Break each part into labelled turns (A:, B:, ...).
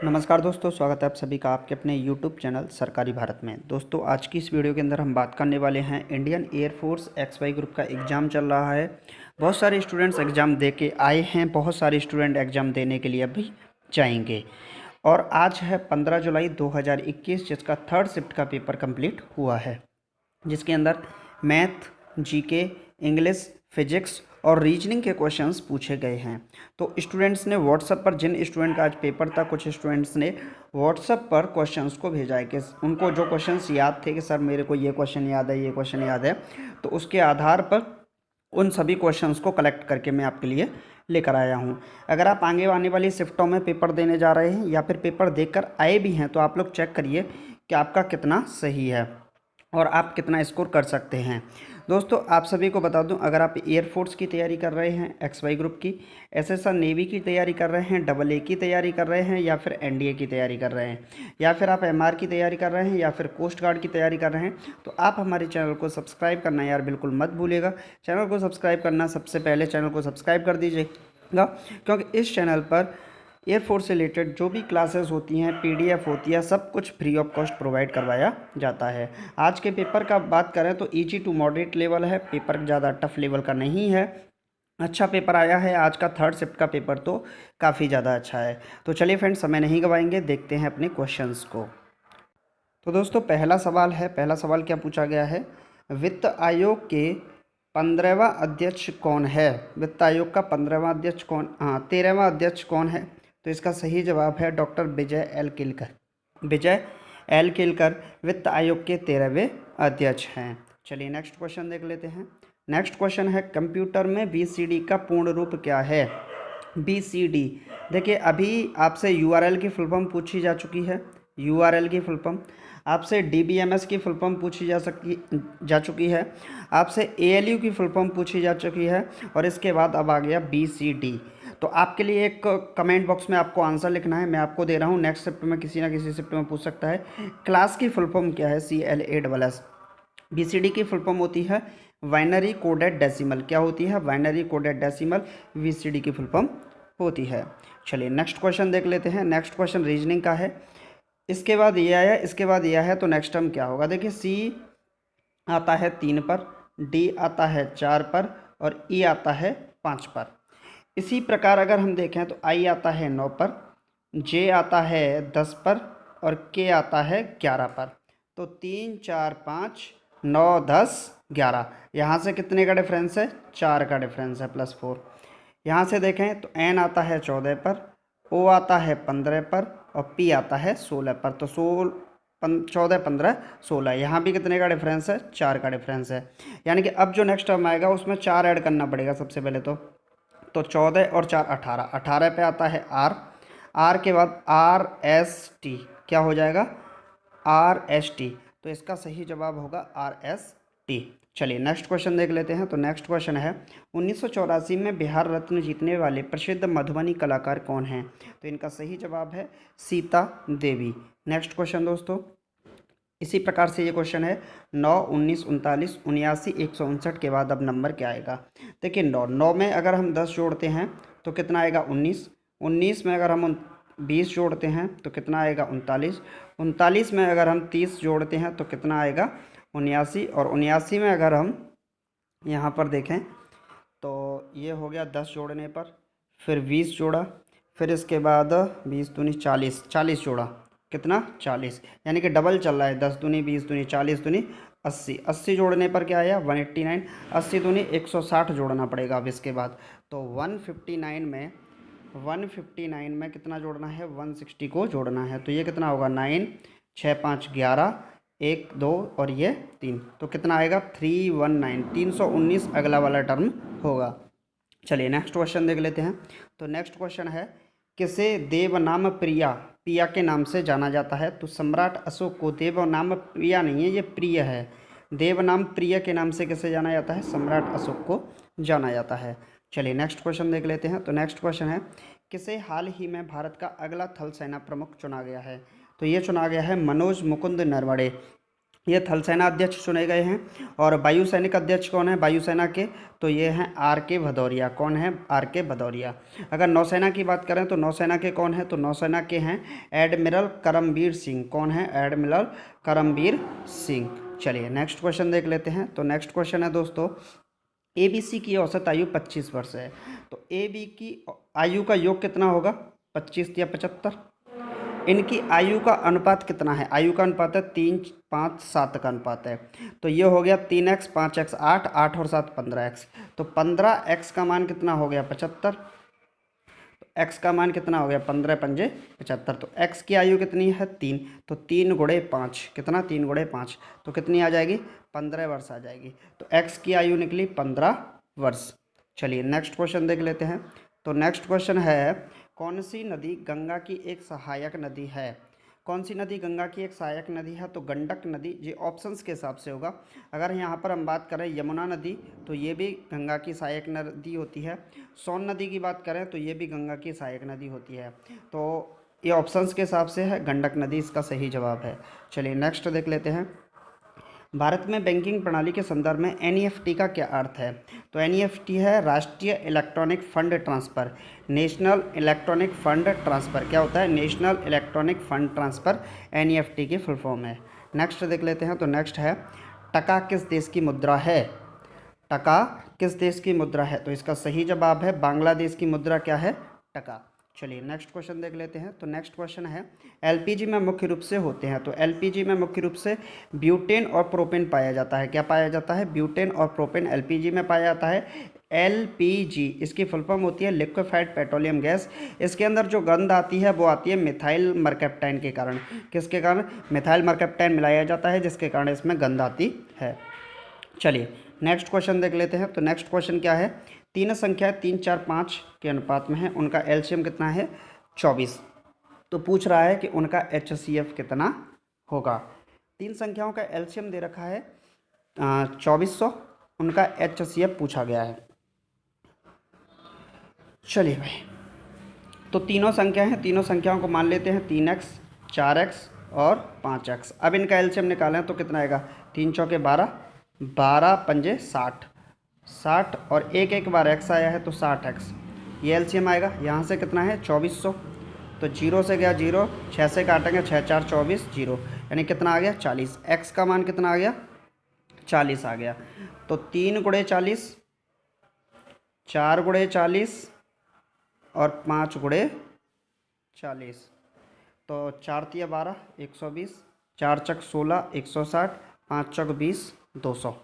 A: नमस्कार दोस्तों, स्वागत है आप सभी का आपके अपने YouTube चैनल सरकारी भारत में। दोस्तों, आज की इस वीडियो के अंदर हम बात करने वाले हैं इंडियन एयरफोर्स XY ग्रुप का एग्ज़ाम चल रहा है। बहुत सारे स्टूडेंट्स एग्ज़ाम दे के आए हैं, बहुत सारे स्टूडेंट एग्ज़ाम देने के लिए अभी जाएंगे। और आज है 15 जुलाई 2021, जिसका थर्ड शिफ्ट का पेपर कंप्लीट हुआ है, जिसके अंदर मैथ, जीके, इंग्लिश, फिजिक्स और रीजनिंग के क्वेश्चंस पूछे गए हैं। तो स्टूडेंट्स ने व्हाट्सएप पर, जिन स्टूडेंट का आज पेपर था, कुछ स्टूडेंट्स ने व्हाट्सएप पर क्वेश्चंस को भेजा है कि उनको जो क्वेश्चंस याद थे कि सर मेरे को ये क्वेश्चन याद है, ये क्वेश्चन याद है, तो उसके आधार पर उन सभी क्वेश्चंस को कलेक्ट करके मैं आपके लिए लेकर आया हूँ। अगर आप आगे आने वाली शिफ्टों में पेपर देने जा रहे हैं या फिर पेपर देकर आए भी हैं, तो आप लोग चेक करिए कि आपका कितना सही है और आप कितना स्कोर कर सकते हैं। दोस्तों, आप सभी को बता दूं, अगर आप एयरफोर्स की तैयारी कर रहे हैं, XY ग्रुप की, एसएसआर नेवी की तैयारी कर रहे हैं, AA की तैयारी कर रहे हैं, या फिर NDA की तैयारी कर रहे हैं, या फिर आप MR की तैयारी कर रहे हैं, या फिर कोस्ट गार्ड की तैयारी कर रहे हैं, तो आप हमारे चैनल को सब्सक्राइब करना यार बिल्कुल मत भूलिएगा। चैनल को सब्सक्राइब करना, सबसे पहले चैनल को सब्सक्राइब कर दीजिएगा, क्योंकि इस चैनल पर एयरफोर्स से रिलेटेड जो भी क्लासेस होती हैं, PDF होती है, सब कुछ फ्री ऑफ कॉस्ट प्रोवाइड करवाया जाता है। आज के पेपर का बात करें तो ईजी टू मॉडरेट लेवल है, पेपर ज़्यादा टफ लेवल का नहीं है। अच्छा पेपर आया है। आज का थर्ड शिफ्ट का पेपर तो काफ़ी ज़्यादा अच्छा है। तो चलिए फ्रेंड्स, समय नहीं गवाएंगे, देखते हैं अपने क्वेश्चंस को। तो दोस्तों, पहला सवाल है। पहला सवाल क्या पूछा गया है? वित्त आयोग के 15वां अध्यक्ष कौन है? वित्त आयोग का 15वां अध्यक्ष कौन, 13वां अध्यक्ष कौन है? तो इसका सही जवाब है डॉक्टर विजय एल किलकर। विजय एल किलकर वित्त आयोग के 13वें अध्यक्ष हैं। चलिए नेक्स्ट क्वेश्चन देख लेते हैं। नेक्स्ट क्वेश्चन है, कंप्यूटर में BCD का पूर्ण रूप क्या है? BCD, देखिए अभी आपसे URL की फुल फॉर्म पूछी जा चुकी है। URL की फुल फॉर्म आपसे DBMS की फुल फॉर्म पूछी जा चुकी है। आपसे ALU की फुल फॉर्म पूछी जा चुकी है। और इसके बाद अब आ गया BCD। तो आपके लिए एक कमेंट बॉक्स में आपको आंसर लिखना है, मैं आपको दे रहा हूँ। नेक्स्ट शिफ्ट में किसी ना किसी शिफ्ट में पूछ सकता है। क्लास की फुल फॉर्म क्या है? CLASS। BCD की फुल फॉर्म होती है बाइनरी कोडेड डेसिमल। क्या होती है? बाइनरी कोडेड डेसिमल BCD की फुल फॉर्म होती है। चलिए नेक्स्ट क्वेश्चन देख लेते हैं। नेक्स्ट क्वेश्चन रीजनिंग का है। इसके बाद ये आया, इसके बाद ये है, तो नेक्स्ट टर्म क्या होगा? देखिए, C आता है 3 पर, D आता है 4 पर, और E आता है 5 पर। इसी प्रकार अगर हम देखें तो I आता है 9 पर, J आता है 10 पर, और K आता है 11 पर। तो 3, 4, 5, 9, 10, 11। यहाँ से कितने का डिफरेंस है? 4 का डिफरेंस है, +4। यहाँ से देखें तो N आता है 14 पर, O आता है 15 पर, और P आता है 16 पर। तो 14, 15, 16। यहाँ भी कितने का डिफरेंस है? 4 का डिफरेंस है। यानी कि अब जो नेक्स्ट टर्म आएगा उसमें 4 ऐड करना पड़ेगा सबसे पहले तो 14 और 4 18। 18 पे आता है R। R के बाद RST, क्या हो जाएगा? RST। तो इसका सही जवाब होगा RST। चलिए नेक्स्ट क्वेश्चन देख लेते हैं। तो नेक्स्ट क्वेश्चन है, 1984 में बिहार रत्न जीतने वाले प्रसिद्ध मधुबनी कलाकार कौन हैं? तो इनका सही जवाब है सीता देवी। नेक्स्ट क्वेश्चन दोस्तों, इसी प्रकार से ये क्वेश्चन है, 9, 19, 39, 79, 159 के बाद अब नंबर क्या आएगा? देखिए, 9 में अगर हम 10 जोड़ते हैं तो कितना आएगा? 19। 19 में अगर हम 20 जोड़ते हैं तो कितना आएगा? 39। 39 में अगर हम 30 जोड़ते हैं तो कितना आएगा? 79। और 79 में अगर हम यहाँ पर देखें तो ये हो गया 10 जोड़ने पर, फिर 20 जोड़ा, फिर इसके बाद 20 दूनी 40, 40 जोड़ा, कितना? 40। यानी कि डबल चल रहा है, 10 दूनी 20 दूनी 40 दूनी 80। 80 जोड़ने पर क्या आया? 189। 80 दूनी 160 जोड़ना पड़ेगा अब इसके बाद। तो 159 में कितना जोड़ना है? 160 को जोड़ना है। तो ये कितना होगा? 9, 6, 5, 11, 1, 2 और ये 3। तो कितना आएगा? 319, 319 अगला वाला टर्म होगा। चलिए नेक्स्ट क्वेश्चन देख लेते हैं। तो नेक्स्ट क्वेश्चन है, किसे देवनाम प्रिया पिया के नाम से जाना जाता है? तो सम्राट अशोक को देवनाम प्रिया नहीं है, ये प्रिय है। देवनाम प्रिय के नाम से किसे जाना जाता है? सम्राट अशोक को जाना जाता है। चलिए नेक्स्ट क्वेश्चन देख लेते हैं। तो नेक्स्ट क्वेश्चन है, किसे हाल ही में भारत का अगला थल सेना प्रमुख चुना गया है? तो ये चुना गया है मनोज मुकुंद नरवणे। ये थल सेना अध्यक्ष चुने गए हैं। और वायुसैनिक अध्यक्ष कौन है वायुसेना के, तो ये हैं आर के भदौरिया। कौन है, आर के भदौरिया। अगर नौसेना की बात करें तो नौसेना के कौन है, तो नौसेना के हैं एडमिरल करमबीर सिंह। कौन है, एडमिरल करमबीर सिंह। चलिए नेक्स्ट क्वेश्चन देख लेते हैं। तो नेक्स्ट क्वेश्चन है दोस्तों, एबीसी की औसत आयु 25 वर्ष है, तो ए बी की आयु का योग कितना होगा, 25 या 75। इनकी आयु का अनुपात कितना है, आयु का अनुपात है 3:5:7 का अनुपात है। तो ये हो गया 3x 5x 8, 8 और 7 15x। तो 15x का मान कितना हो गया 75। तो x का मान कितना हो गया 15 पंजे 75। तो x की आयु कितनी है 3, तो 3 गुणे 5 कितना, 3 गुणे 5 तो कितनी आ जाएगी 15 वर्ष आ जाएगी। तो x की आयु निकली 15 वर्ष। चलिए नेक्स्ट क्वेश्चन देख लेते हैं। तो नेक्स्ट क्वेश्चन है, कौन सी नदी गंगा की एक सहायक नदी है। कौन सी नदी गंगा की एक सहायक नदी है, तो गंडक नदी। ये ऑप्शंस के हिसाब से होगा। अगर यहाँ पर हम बात करें यमुना नदी, तो ये भी गंगा की सहायक नदी होती है। सोन नदी की बात करें तो ये भी गंगा की सहायक नदी होती है। तो ये ऑप्शंस के हिसाब से है, गंडक नदी इसका सही जवाब है। चलिए नेक्स्ट देख लेते हैं। भारत में बैंकिंग प्रणाली के संदर्भ में एनईएफटी का क्या अर्थ है, तो एनईएफटी है राष्ट्रीय electronic fund transfer, national electronic fund transfer. क्या होता है, national electronic fund transfer NEFT की फुल फॉर्म है। नेक्स्ट देख लेते हैं। तो नेक्स्ट है, टका किस देश की मुद्रा है। टका किस देश की मुद्रा है, तो इसका सही जवाब है बांग्लादेश की मुद्रा क्या है, टका। चलिए नेक्स्ट क्वेश्चन देख लेते हैं। तो नेक्स्ट क्वेश्चन है, एलपीजी में मुख्य रूप से होते हैं, तो एलपीजी में मुख्य रूप से ब्यूटेन और प्रोपेन पाया जाता है। क्या पाया जाता है, ब्यूटेन और प्रोपेन एलपीजी में पाया जाता है। एलपीजी इसकी फुल फॉर्म होती है लिक्विफाइड पेट्रोलियम गैस। इसके अंदर जो गंध आती है वो आती है मिथाइल मरकैप्टाइन के कारण। किसके कारण, मिथाइल मरकैप्टाइन मिलाया जाता है जिसके कारण इसमें गंध आती है। चलिए नेक्स्ट क्वेश्चन देख लेते हैं। तो नेक्स्ट क्वेश्चन क्या है, तीन संख्या 3 4 5 के अनुपात में है, उनका एलसीएम कितना है 24। तो पूछ रहा है कि उनका एचसीएफ कितना होगा। तीन संख्याओं का एलसीएम दे रखा है 2400, उनका एचसीएफ पूछा गया है। चलिए भाई, तो तीनों संख्या हैं, तीनों संख्याओं को मान लेते हैं 3x 4x और 5x। अब इनका एलसीएम निकालें तो कितना आएगा, 3 चौके 12, 12 पंजे 60, 60 और एक एक बार x आया है तो 60x। ये एलसीएम आएगा, यहाँ से कितना है 2400, तो 0 से गया 0, 6 से काटेंगे 6 4 24 0, यानी कितना आ गया 40। x का मान कितना आ गया 40 आ गया। तो 3 गुणे 40, 4 गुणे 40 और 5 गुणे 40, तो 4 तिया 12 120, 4 चक 16 160, 5 चक 20 200।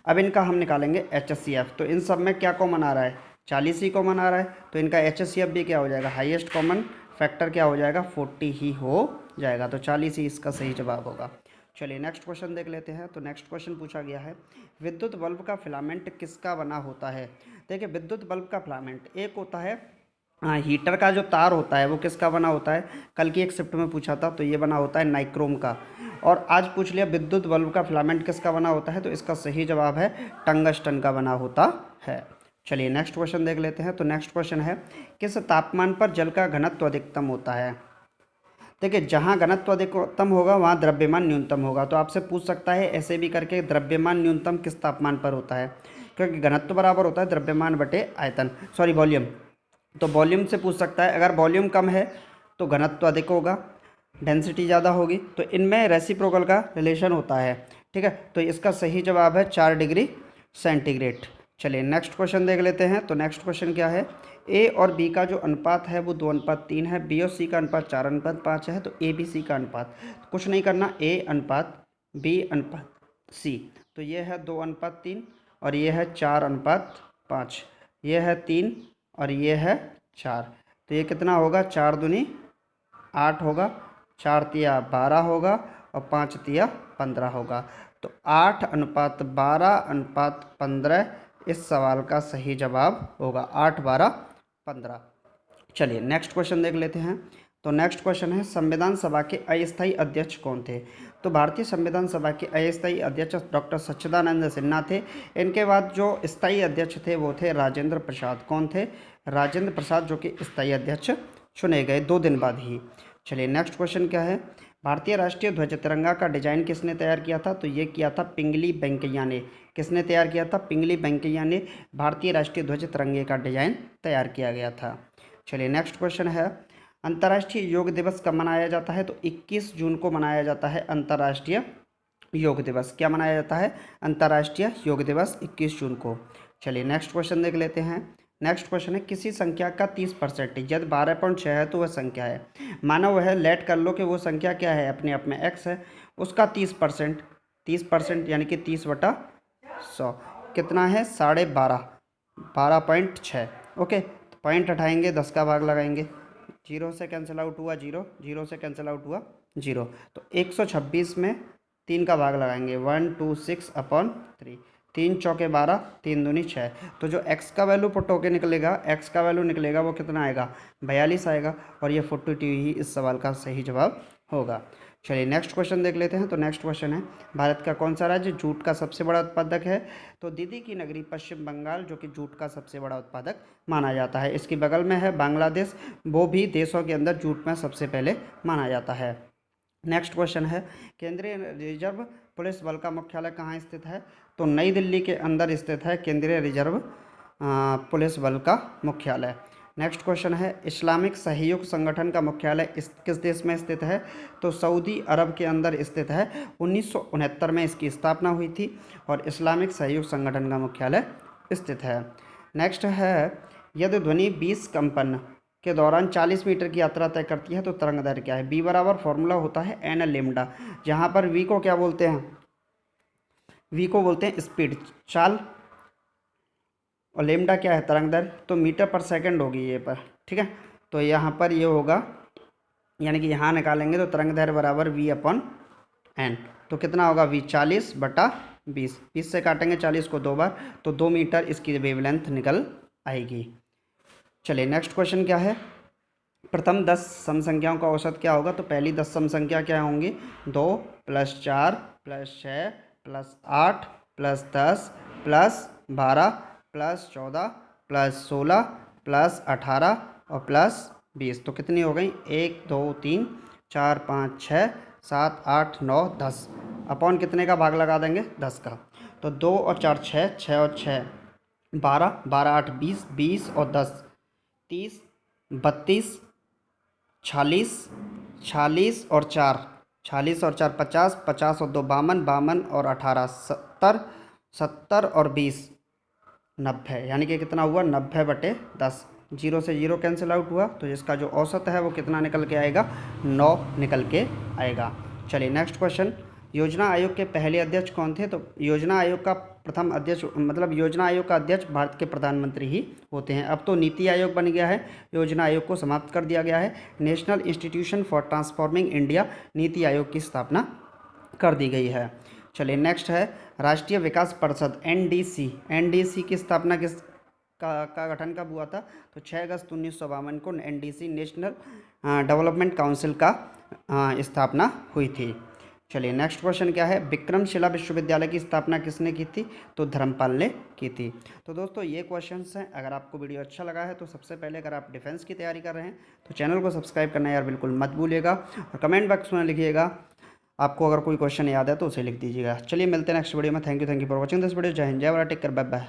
A: अब इनका हम निकालेंगे एचसीएफ। तो इन सब में क्या कॉमन आ रहा है, 40 ही कॉमन आ रहा है, तो इनका एचसीएफ भी क्या हो जाएगा, हाईएस्ट कॉमन फैक्टर क्या हो जाएगा 40 ही हो जाएगा। तो 40 ही इसका सही जवाब होगा। चलिए नेक्स्ट क्वेश्चन देख लेते हैं। तो नेक्स्ट क्वेश्चन पूछा गया है, विद्युत बल्ब का फिलामेंट किसका बना होता है। देखिए विद्युत बल्ब का फिलामेंट एक होता है, हीटर का जो तार होता है वो किसका बना होता है, कल की एक शिफ्ट में पूछा था, तो ये बना होता है नाइक्रोम का। और आज पूछ लिया विद्युत बल्ब का फिलामेंट किसका बना होता है, तो इसका सही जवाब है टंगस्टन का बना होता है। चलिए नेक्स्ट क्वेश्चन देख लेते हैं। तो नेक्स्ट क्वेश्चन है, किस तापमान पर जल का घनत्व अधिकतम होता है। देखिए जहाँ घनत्व अधिकतम होगा वहाँ द्रव्यमान न्यूनतम होगा। तो आपसे पूछ सकता है ऐसे भी करके, द्रव्यमान न्यूनतम किस तापमान पर होता है, क्योंकि घनत्व बराबर होता है द्रव्यमान बटे आयतन, सॉरी वॉल्यूम। तो वॉल्यूम से पूछ सकता है, अगर वॉल्यूम कम है तो घनत्व अधिक होगा, डेंसिटी ज़्यादा होगी, तो इनमें रेसिप्रोकल का रिलेशन होता है। ठीक है, तो इसका सही जवाब है 4 डिग्री सेंटीग्रेड। चलिए नेक्स्ट क्वेश्चन देख लेते हैं। तो नेक्स्ट क्वेश्चन क्या है, ए और बी का जो अनुपात है वो 2:3 है, बी और सी का अनुपात 4:5 है, तो ए बी सी का अनुपात कुछ नहीं करना, ए अनुपात बी अनुपात सी। तो ये है 2:3 और ये है 4:5, ये है 3 और ये है 4। तो ये कितना होगा, 4 दूनी 8 होगा, 4 तिया 12 होगा और 5 तिया 15 होगा। तो 8:12:15 इस सवाल का सही जवाब होगा, 8 12 15। चलिए नेक्स्ट क्वेश्चन देख लेते हैं। तो नेक्स्ट क्वेश्चन है, संविधान सभा के अस्थायी अध्यक्ष कौन थे। तो भारतीय संविधान सभा के अस्थायी अध्यक्ष डॉक्टर सच्चिदानंद सिन्हा थे। इनके बाद जो स्थायी अध्यक्ष थे वो थे राजेंद्र प्रसाद। कौन थे, राजेंद्र प्रसाद, जो कि स्थायी अध्यक्ष चुने गए 2 दिन बाद ही। चलिए नेक्स्ट क्वेश्चन क्या है, भारतीय राष्ट्रीय ध्वज तिरंगा का डिजाइन किसने तैयार किया था? तो ये किया था पिंगली वेंकैया ने। किसने तैयार किया था? पिंगली वेंकैया ने भारतीय राष्ट्रीय ध्वज तिरंगे का डिजाइन तैयार किया गया था। चलिए नेक्स्ट क्वेश्चन है, अंतर्राष्ट्रीय योग दिवस कब मनाया जाता है? तो 21 जून को मनाया जाता है अंतर्राष्ट्रीय योग दिवस। क्या मनाया जाता है? अंतर्राष्ट्रीय योग दिवस 21 जून को। चलिए नेक्स्ट क्वेश्चन देख लेते हैं। नेक्स्ट क्वेश्चन है, किसी संख्या का 30% यदि 12.6 है तो वह संख्या है। माना वह है, लेट कर लो कि वो संख्या क्या है, अपने आप में x है, उसका 30% यानी कि 30/100 कितना है? 12.5 ओके। तो पॉइंट हटाएंगे, 10 का भाग लगाएंगे, 0 से कैंसिल आउट हुआ 0, 0 से कैंसिल आउट हुआ 0। तो 126 में 3 का भाग लगाएंगे, 126/3, 3 चौके 12, 3 दूनी 6। तो जो x का वैल्यू पुट होके निकलेगा, x का वैल्यू निकलेगा वो कितना आएगा? 42 आएगा। और ये 42 ही इस सवाल का सही जवाब होगा। चलिए नेक्स्ट क्वेश्चन देख लेते हैं। तो नेक्स्ट क्वेश्चन है, भारत का कौन सा राज्य जूट का सबसे बड़ा उत्पादक है? तो दीदी की नगरी पश्चिम बंगाल, जो कि जूट का सबसे बड़ा उत्पादक माना जाता है। इसकी बगल में है बांग्लादेश, वो भी देशों के अंदर जूट में सबसे पहले माना जाता है। नेक्स्ट क्वेश्चन है, केंद्रीय रिजर्व पुलिस बल का मुख्यालय कहाँ स्थित है? तो नई दिल्ली के अंदर स्थित है केंद्रीय रिजर्व पुलिस बल का मुख्यालय। नेक्स्ट क्वेश्चन है, इस्लामिक सहयोग संगठन का मुख्यालय किस देश में स्थित है? तो सऊदी अरब के अंदर स्थित है। 1969 में इसकी स्थापना हुई थी और इस्लामिक सहयोग संगठन का मुख्यालय स्थित है। नेक्स्ट है, यदि ध्वनि 20 कंपन के दौरान 40 मीटर की यात्रा तय करती है तो तरंग दैर्घ्य क्या है? बी बराबर फॉर्मूला होता है एन लेमडा, जहाँ पर वी को क्या बोलते हैं? वी को बोलते हैं स्पीड, चाल, और लेमडा क्या है? तरंग दैर्घ्य। तो मीटर पर सेकंड होगी ये पर, ठीक है। तो यहाँ पर ये होगा, यानी कि यहाँ निकालेंगे तो तरंग दैर्घ्य बराबर v/n। तो कितना होगा? v 40/20, 20 से काटेंगे 40 को 2 बार, तो 2 मीटर इसकी वेवलेंथ निकल आएगी। चलिए नेक्स्ट क्वेश्चन क्या है, प्रथम 10 सम संख्याओं का औसत क्या होगा? तो पहली 10 सम संख्या क्या होंगी? 2 + 4 + 6 + 8 + 10 + 12 + 14 + 16 + 18 और +20। तो कितनी हो गई? 1 2 3 4 5 6 7 8 9 10। अपॉन कितने का भाग लगा देंगे? 10 का। तो 2 और 4 6, 6 और 6 12, 12 8 20, 20 और 10 30, 32, 46, 46 और 4, 46 और 4 50, 50 और 2 52, 52 और 18 70, 70 और 20 90। यानी कि कितना हुआ? 90/10। 0 से 0 कैंसिल आउट हुआ, तो जिसका जो औसत है वो कितना निकल के आएगा? 9 निकल के आएगा। चलिए नेक्स्ट क्वेश्चन, योजना आयोग के पहले अध्यक्ष कौन थे? तो योजना आयोग का प्रथम अध्यक्ष, मतलब योजना आयोग का अध्यक्ष भारत के प्रधानमंत्री ही होते हैं। अब तो नीति आयोग बन गया है, योजना आयोग को समाप्त कर दिया गया है। National institution for transforming India NITI Aayog की स्थापना कर दी गई है। चलिए नेक्स्ट है, राष्ट्रीय विकास परिषद एनडीसी की स्थापना का गठन कब हुआ था? तो 6 अगस्त 1952 को एनडीसी नेशनल डेवलपमेंट काउंसिल का स्थापना हुई थी। चलिए नेक्स्ट क्वेश्चन क्या है, विक्रमशिला विश्वविद्यालय की स्थापना किसने की थी? तो धर्मपाल ने की थी। तो दोस्तों ये क्वेश्चंस हैं। अगर आपको वीडियो अच्छा लगा है तो सबसे पहले अगर आप डिफेंस की तैयारी कर रहे हैं तो चैनल को सब्सक्राइब करना यार बिल्कुल मत भूलिएगा, और कमेंट बॉक्स में लिखिएगा आपको अगर कोई क्वेश्चन याद है तो उसे लिख दीजिएगा। चलिए मिलते हैं नेक्स्ट वीडियो में। Thank you for watching this video. जय हिंद, जय Bharat, take care, bye bye.